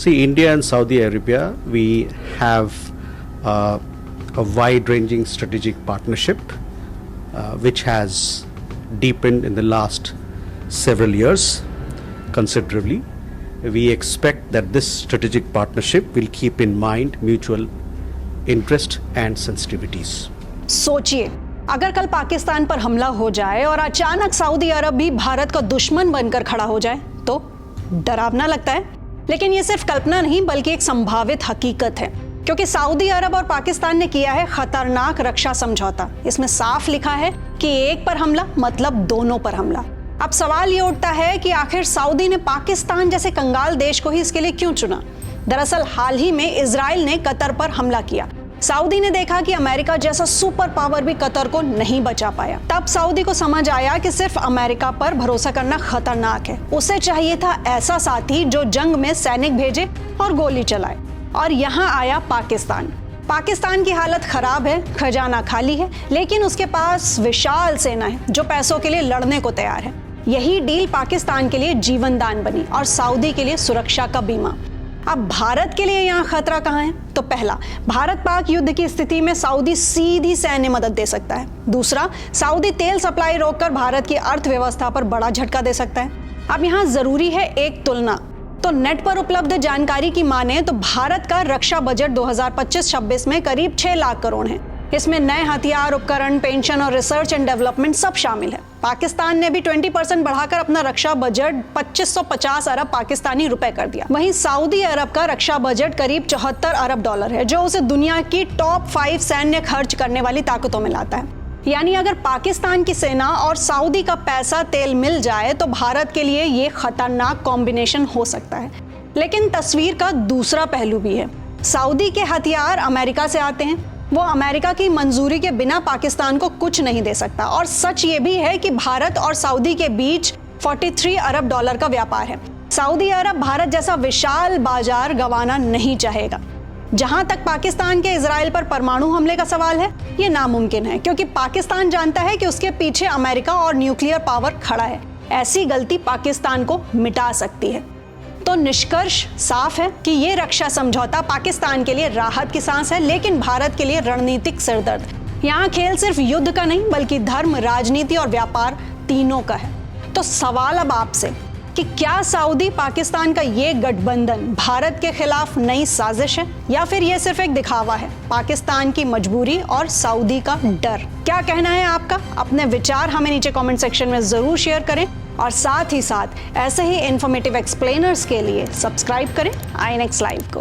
See, India and Saudi Arabia, we have a wide-ranging strategic partnership which has deepened in the last several years considerably. We expect that this strategic partnership will keep in mind mutual interest and sensitivities. सोचिए, अगर कल पाकिस्तान पर हमला हो जाए और अचानक Saudi अरब भी भारत का दुश्मन बनकर खड़ा हो जाए तो डरावना लगता है, लेकिन ये सिर्फ कल्पना नहीं बल्कि एक संभावित हकीकत है, क्योंकि सऊदी अरब और पाकिस्तान ने किया है खतरनाक रक्षा समझौता। इसमें साफ लिखा है कि एक पर हमला मतलब दोनों पर हमला। अब सवाल ये उठता है कि आखिर सऊदी ने पाकिस्तान जैसे कंगाल देश को ही इसके लिए क्यों चुना? दरअसल हाल ही में इजराइल ने कतर पर हमला किया। सऊदी ने देखा कि अमेरिका जैसा सुपर पावर भी कतर को नहीं बचा पाया। तब सऊदी को समझ आया कि सिर्फ अमेरिका पर भरोसा करना खतरनाक है। उसे चाहिए था ऐसा साथी जो जंग में सैनिक भेजे और गोली चलाए। और यहाँ आया पाकिस्तान। पाकिस्तान की हालत खराब है, खजाना खाली है, लेकिन उसके पास विशाल सेना है जो पैसों के लिए लड़ने को तैयार है। यही डील पाकिस्तान के लिए जीवनदान बनी और सऊदी के लिए सुरक्षा का बीमा। अब भारत के लिए यहाँ खतरा कहाँ है? तो पहला, भारत पाक युद्ध की स्थिति में सऊदी सीधी सैन्य मदद दे सकता है। दूसरा, सऊदी तेल सप्लाई रोककर भारत की अर्थव्यवस्था पर बड़ा झटका दे सकता है। अब यहाँ जरूरी है एक तुलना। तो नेट पर उपलब्ध जानकारी की माने तो भारत का रक्षा बजट 2025-26 में करीब 6 लाख करोड़ है। इसमें नए हथियार, उपकरण, पेंशन और रिसर्च एंड डेवलपमेंट सब शामिल है। पाकिस्तान ने भी 20% बढ़ाकर अपना रक्षा बजट 2550 अरब पाकिस्तानी रुपए कर दिया। वहीं सऊदी अरब का रक्षा बजट करीब 74 अरब डॉलर है, जो उसे दुनिया की टॉप 5 सैन्य खर्च करने वाली ताकतों में लाता है। यानी अगर पाकिस्तान की सेना और सऊदी का पैसा तेल मिल जाए तो भारत के लिए ये खतरनाक कॉम्बिनेशन हो सकता है। लेकिन तस्वीर का दूसरा पहलू भी है। सऊदी के हथियार अमेरिका से आते हैं। वो अमेरिका की मंजूरी के बिना पाकिस्तान को कुछ नहीं दे सकता। और सच ये भी है कि भारत और सऊदी के बीच 43 अरब डॉलर का व्यापार है। सऊदी अरब भारत जैसा विशाल बाजार गंवाना नहीं चाहेगा। जहां तक पाकिस्तान के इजराइल पर परमाणु हमले का सवाल है, ये नामुमकिन है, क्योंकि पाकिस्तान जानता है कि उसके पीछे अमेरिका और न्यूक्लियर पावर खड़ा है। ऐसी गलती पाकिस्तान को मिटा सकती है। तो निष्कर्ष साफ है कि ये रक्षा समझौता पाकिस्तान के लिए राहत की सांस है, लेकिन भारत के लिए रणनीतिक सिरदर्द। यहाँ खेल सिर्फ युद्ध का नहीं बल्कि धर्म, राजनीति और व्यापार तीनों का है। तो सवाल अब आपसे कि क्या सऊदी पाकिस्तान का ये गठबंधन भारत के खिलाफ नई साजिश है या फिर ये सिर्फ एक दिखावा है, पाकिस्तान की मजबूरी और सऊदी का डर? क्या कहना है आपका? अपने विचार हमें नीचे कमेंट सेक्शन में जरूर शेयर करें और साथ ही साथ ऐसे ही इंफॉर्मेटिव एक्सप्लेनर्स के लिए सब्सक्राइब करें INX लाइव को।